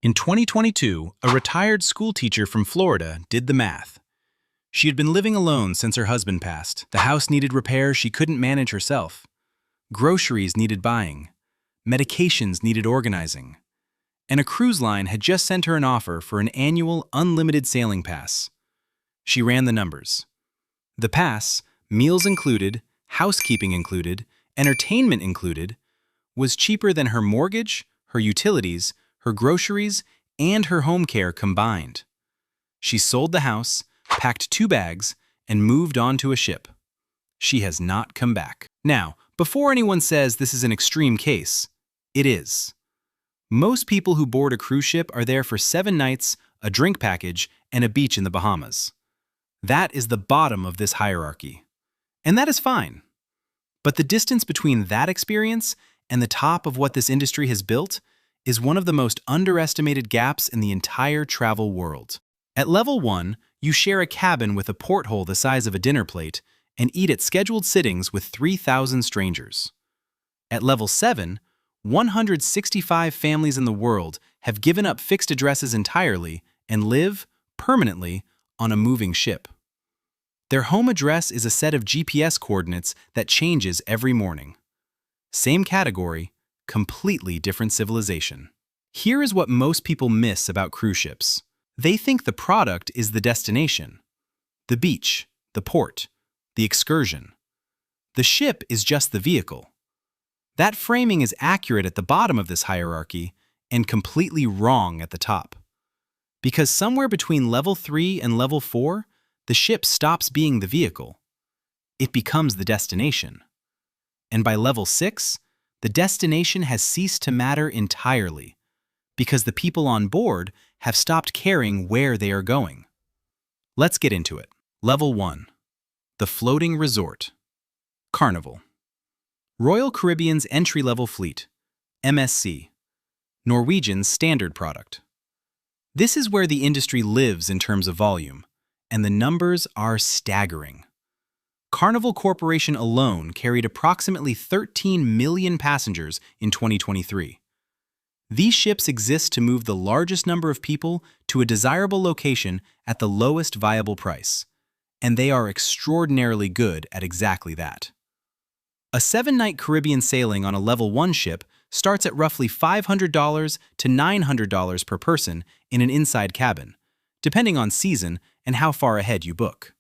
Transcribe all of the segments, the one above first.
In 2022, a retired school teacher from Florida did the math. She had been living alone since her husband passed. The house needed repairs she couldn't manage herself. Groceries needed buying. Medications needed organizing. And a cruise line had just sent her an offer for an annual unlimited sailing pass. She ran the numbers. The pass, meals included, housekeeping included, entertainment included, was cheaper than her mortgage, her utilities, her groceries, and her home care combined. She sold the house, packed 2 bags, and moved on to a ship. She has not come back. Now, before anyone says this is an extreme case, it is. Most people who board a cruise ship are there for 7 nights, a drink package, and a beach in the Bahamas. That is the bottom of this hierarchy. And that is fine. But the distance between that experience and the top of what this industry has built is one of the most underestimated gaps in the entire travel world. At level 1, you share a cabin with a porthole the size of a dinner plate and eat at scheduled sittings with 3,000 strangers. At level 7, 165 families in the world have given up fixed addresses entirely and live, permanently, on a moving ship. Their home address is a set of GPS coordinates that changes every morning. Same category, completely different civilization. Here is what most people miss about cruise ships. They think the product is the destination, the beach, the port, the excursion. The ship is just the vehicle. That framing is accurate at the bottom of this hierarchy and completely wrong at the top. Because somewhere between level 3 and level 4, the ship stops being the vehicle. It becomes the destination. And by level 6, the destination has ceased to matter entirely, because the people on board have stopped caring where they are going. Let's get into it. Level 1. The Floating Resort. Carnival. Royal Caribbean's entry-level fleet, MSC. Norwegian's standard product. This is where the industry lives in terms of volume, and the numbers are staggering. Carnival Corporation alone carried approximately 13 million passengers in 2023. These ships exist to move the largest number of people to a desirable location at the lowest viable price, and they are extraordinarily good at exactly that. A 7-night Caribbean sailing on a level 1 ship starts at roughly $500 to $900 per person in an inside cabin, depending on season and how far ahead you book.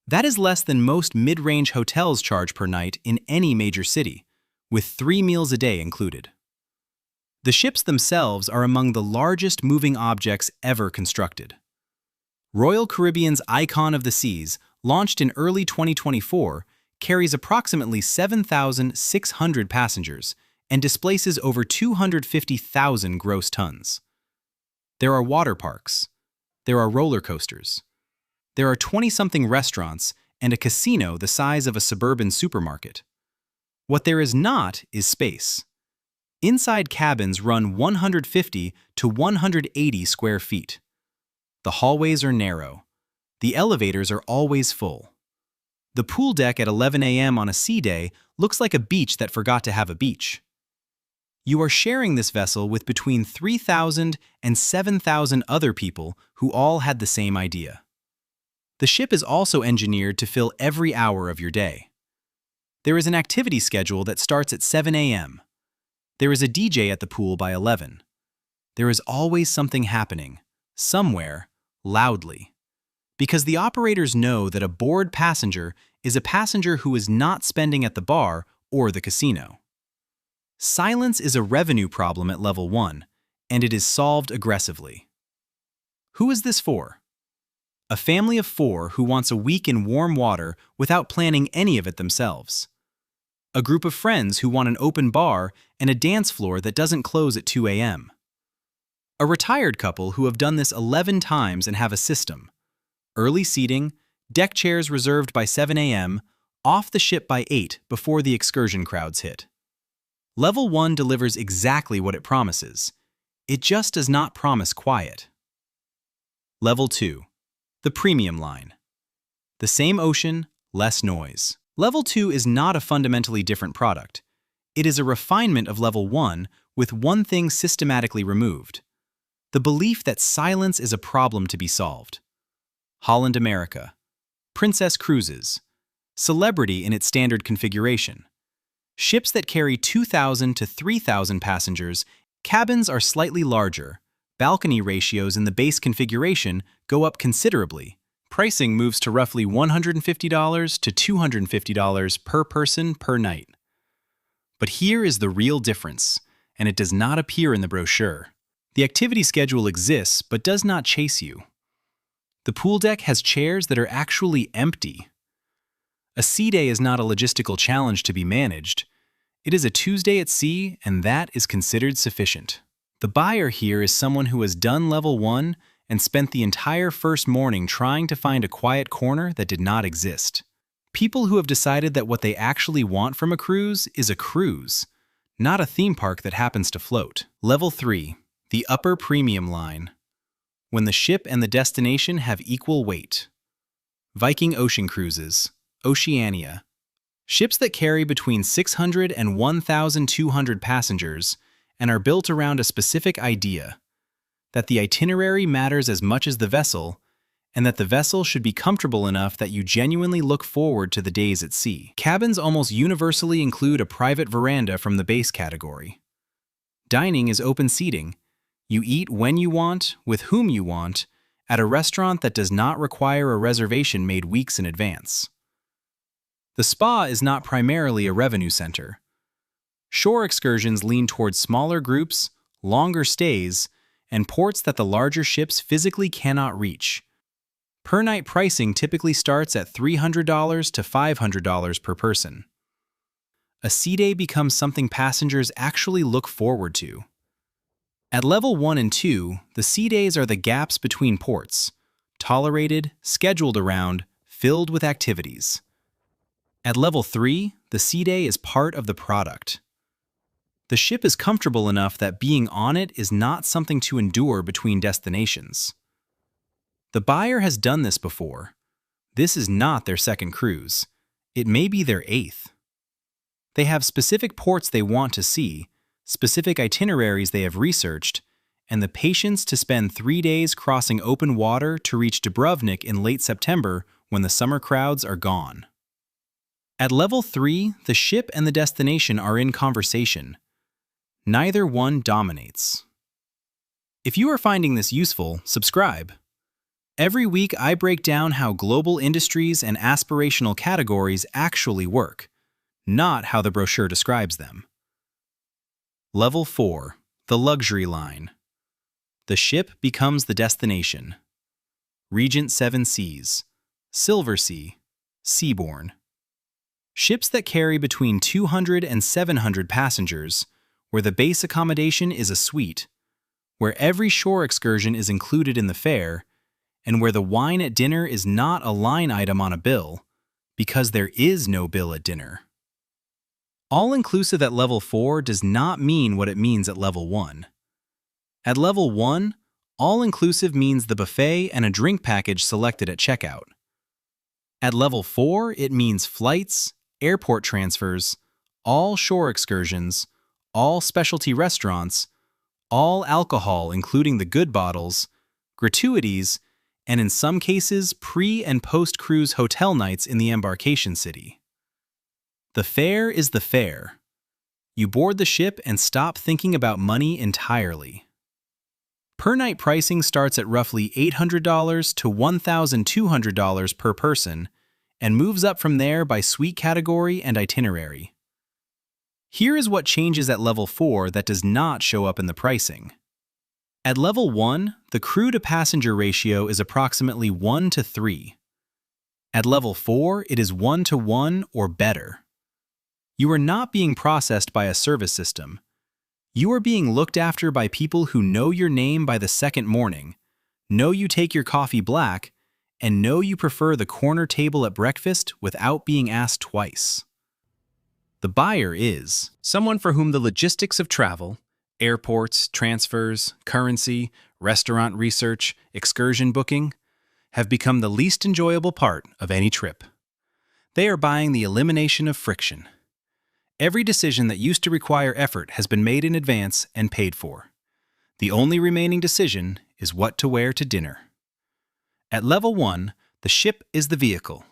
That is less than most mid-range hotels charge per night in any major city, with 3 meals a day included. The ships themselves are among the largest moving objects ever constructed. Royal Caribbean's Icon of the Seas, launched in early 2024, carries approximately 7,600 passengers and displaces over 250,000 gross tons. There are water parks. There are roller coasters. There are 20-something restaurants and a casino the size of a suburban supermarket. What there is not is space. Inside cabins run 150 to 180 square feet. The hallways are narrow. The elevators are always full. The pool deck at 11 a.m. on a sea day looks like a beach that forgot to have a beach. You are sharing this vessel with between 3,000 and 7,000 other people who all had the same idea. The ship is also engineered to fill every hour of your day. There is an activity schedule that starts at 7 a.m. There is a DJ at the pool by 11. There is always something happening, somewhere, loudly. Because the operators know that a bored passenger is a passenger who is not spending at the bar or the casino. Silence is a revenue problem at level 1, and it is solved aggressively. Who is this for? A family of 4 who wants a week in warm water without planning any of it themselves. A group of friends who want an open bar and a dance floor that doesn't close at 2 a.m. A retired couple who have done this 11 times and have a system. Early seating, deck chairs reserved by 7 a.m., off the ship by 8 before the excursion crowds hit. Level 1 delivers exactly what it promises. It just does not promise quiet. Level 2. The premium line. The same ocean, less noise. Level 2 is not a fundamentally different product. It is a refinement of Level 1 with one thing systematically removed. The belief that silence is a problem to be solved. Holland America. Princess Cruises. Celebrity in its standard configuration. Ships that carry 2,000 to 3,000 passengers, cabins are slightly larger. Balcony ratios in the base configuration go up considerably. Pricing moves to roughly $150 to $250 per person per night. But here is the real difference, and it does not appear in the brochure. The activity schedule exists but does not chase you. The pool deck has chairs that are actually empty. A sea day is not a logistical challenge to be managed. It is a Tuesday at sea, and that is considered sufficient. The buyer here is someone who has done level 1 and spent the entire first morning trying to find a quiet corner that did not exist. People who have decided that what they actually want from a cruise is a cruise, not a theme park that happens to float. Level 3, the upper premium line. When the ship and the destination have equal weight. Viking Ocean Cruises, Oceania. Ships that carry between 600 and 1,200 passengers and are built around a specific idea, that the itinerary matters as much as the vessel, and that the vessel should be comfortable enough that you genuinely look forward to the days at sea. Cabins almost universally include a private veranda from the base category. Dining is open seating. You eat when you want, with whom you want, at a restaurant that does not require a reservation made weeks in advance. The spa is not primarily a revenue center. Shore excursions lean towards smaller groups, longer stays, and ports that the larger ships physically cannot reach. Per-night pricing typically starts at $300 to $500 per person. A sea day becomes something passengers actually look forward to. At level 1 and 2, the sea days are the gaps between ports, tolerated, scheduled around, filled with activities. At level 3, the sea day is part of the product. The ship is comfortable enough that being on it is not something to endure between destinations. The buyer has done this before. This is not their second cruise. It may be their 8th. They have specific ports they want to see, specific itineraries they have researched, and the patience to spend 3 days crossing open water to reach Dubrovnik in late September when the summer crowds are gone. At level 3, the ship and the destination are in conversation. Neither one dominates. If you are finding this useful, subscribe. Every week I break down how global industries and aspirational categories actually work, not how the brochure describes them. Level 4, the luxury line. The ship becomes the destination. Regent 7 Seas, Silver Sea, Seabourn. Ships that carry between 200 and 700 passengers, where the base accommodation is a suite, where every shore excursion is included in the fare, and where the wine at dinner is not a line item on a bill, because there is no bill at dinner. All-inclusive at level 4 does not mean what it means at level 1. At level 1, all-inclusive means the buffet and a drink package selected at checkout. At level 4, it means flights, airport transfers, all shore excursions, all specialty restaurants, all alcohol including the good bottles, gratuities, and in some cases pre- and post-cruise hotel nights in the embarkation city. The fare is the fare. You board the ship and stop thinking about money entirely. Per-night pricing starts at roughly $800 to $1,200 per person and moves up from there by suite category and itinerary. Here is what changes at level 4 that does not show up in the pricing. At level 1, the crew-to-passenger ratio is approximately 1 to 3. At level 4, it is 1 to 1 or better. You are not being processed by a service system. You are being looked after by people who know your name by the second morning, know you take your coffee black, and know you prefer the corner table at breakfast without being asked twice. The buyer is someone for whom the logistics of travel, airports, transfers, currency, restaurant research, excursion booking, have become the least enjoyable part of any trip. They are buying the elimination of friction. Every decision that used to require effort has been made in advance and paid for. The only remaining decision is what to wear to dinner. At level 1, the ship is the vehicle.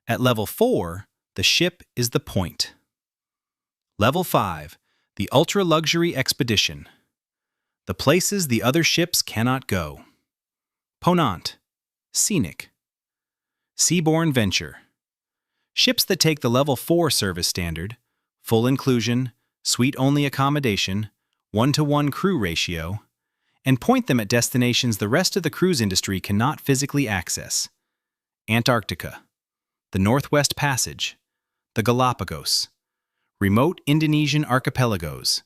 At level 4, the ship is the point. Level 5, the ultra-luxury expedition. The places the other ships cannot go. Ponant, scenic. Seaborne venture. Ships that take the level 4 service standard, full inclusion, suite-only accommodation, 1-to-1 crew ratio, and point them at destinations the rest of the cruise industry cannot physically access. Antarctica, the Northwest Passage, the Galapagos, remote Indonesian archipelagos,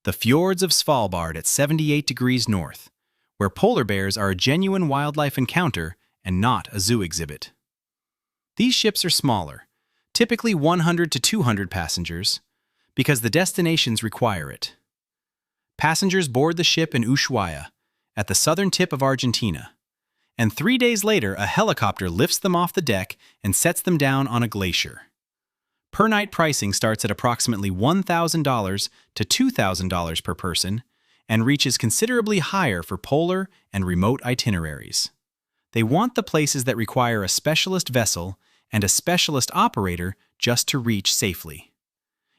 the fjords of Svalbard at 78 degrees north, where polar bears are a genuine wildlife encounter and not a zoo exhibit. These ships are smaller, typically 100 to 200 passengers, because the destinations require it. Passengers board the ship in Ushuaia, at the southern tip of Argentina, and 3 days later a helicopter lifts them off the deck and sets them down on a glacier. Per-night pricing starts at approximately $1,000 to $2,000 per person and reaches considerably higher for polar and remote itineraries. They want the places that require a specialist vessel and a specialist operator just to reach safely.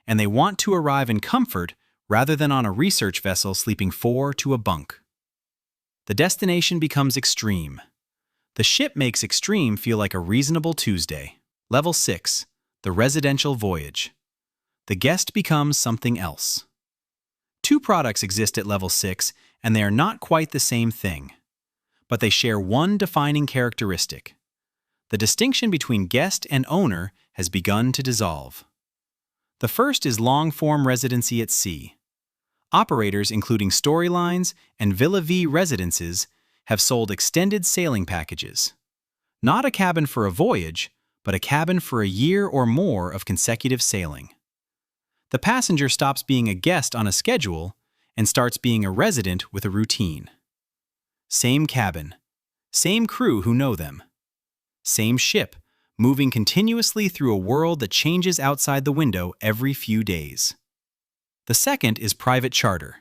And they want to arrive in comfort rather than on a research vessel sleeping 4 to a bunk. The destination becomes extreme. The ship makes extreme feel like a reasonable Tuesday. Level 6, the residential voyage. The guest becomes something else. 2 products exist at level 6, and they are not quite the same thing. But they share one defining characteristic. The distinction between guest and owner has begun to dissolve. The first is long-form residency at sea. Operators, including Storylines and Villa V residences, have sold extended sailing packages. Not a cabin for a voyage, but a cabin for a year or more of consecutive sailing. The passenger stops being a guest on a schedule and starts being a resident with a routine. Same cabin, same crew who know them. Same ship, moving continuously through a world that changes outside the window every few days. The second is private charter.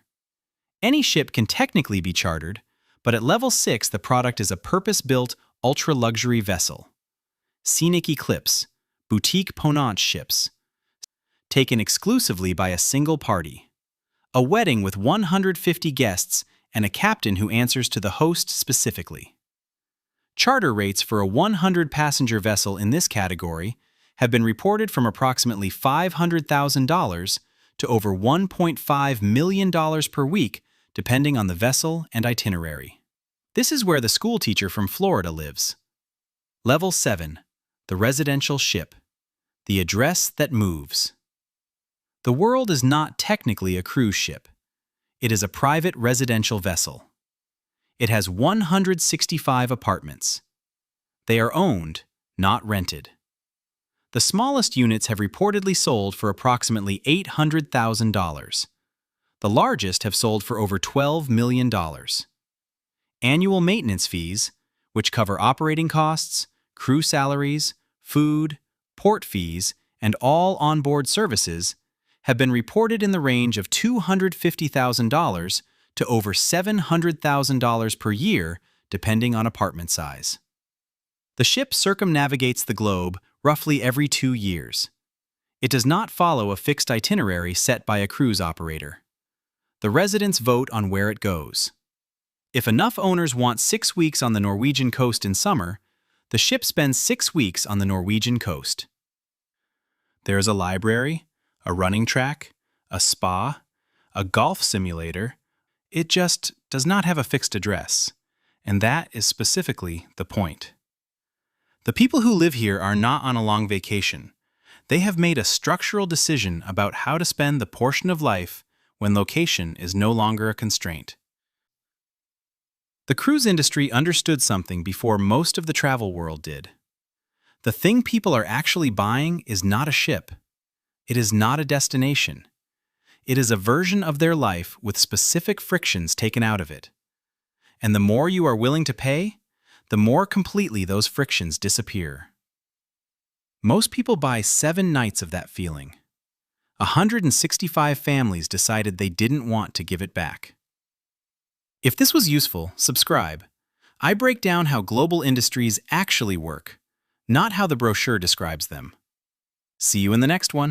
Any ship can technically be chartered, but at level 6 the product is a purpose-built, ultra-luxury vessel. Scenic Eclipse, boutique Ponant ships, taken exclusively by a single party. A wedding with 150 guests and a captain who answers to the host specifically. Charter rates for a 100-passenger vessel in this category have been reported from approximately $500,000 to over $1.5 million per week, depending on the vessel and itinerary. This is where the school teacher from Florida lives. Level 7, the residential ship, the address that moves. The World is not technically a cruise ship. It is a private residential vessel. It has 165 apartments. They are owned, not rented. The smallest units have reportedly sold for approximately $800,000. The largest have sold for over $12 million. Annual maintenance fees, which cover operating costs, crew salaries, food, port fees, and all onboard services, have been reported in the range of $250,000 to over $700,000 per year, depending on apartment size. The ship circumnavigates the globe roughly every 2 years. It does not follow a fixed itinerary set by a cruise operator. The residents vote on where it goes. If enough owners want 6 weeks on the Norwegian coast in summer, the ship spends 6 weeks on the Norwegian coast. There is a library, a running track, a spa, a golf simulator. It just does not have a fixed address, and that is specifically the point. The people who live here are not on a long vacation. They have made a structural decision about how to spend the portion of life when location is no longer a constraint. The cruise industry understood something before most of the travel world did. The thing people are actually buying is not a ship. It is not a destination. It is a version of their life with specific frictions taken out of it. And the more you are willing to pay, the more completely those frictions disappear. Most people buy 7 nights of that feeling. 165 families decided they didn't want to give it back. If this was useful, subscribe. I break down how global industries actually work, not how the brochure describes them. See you in the next one.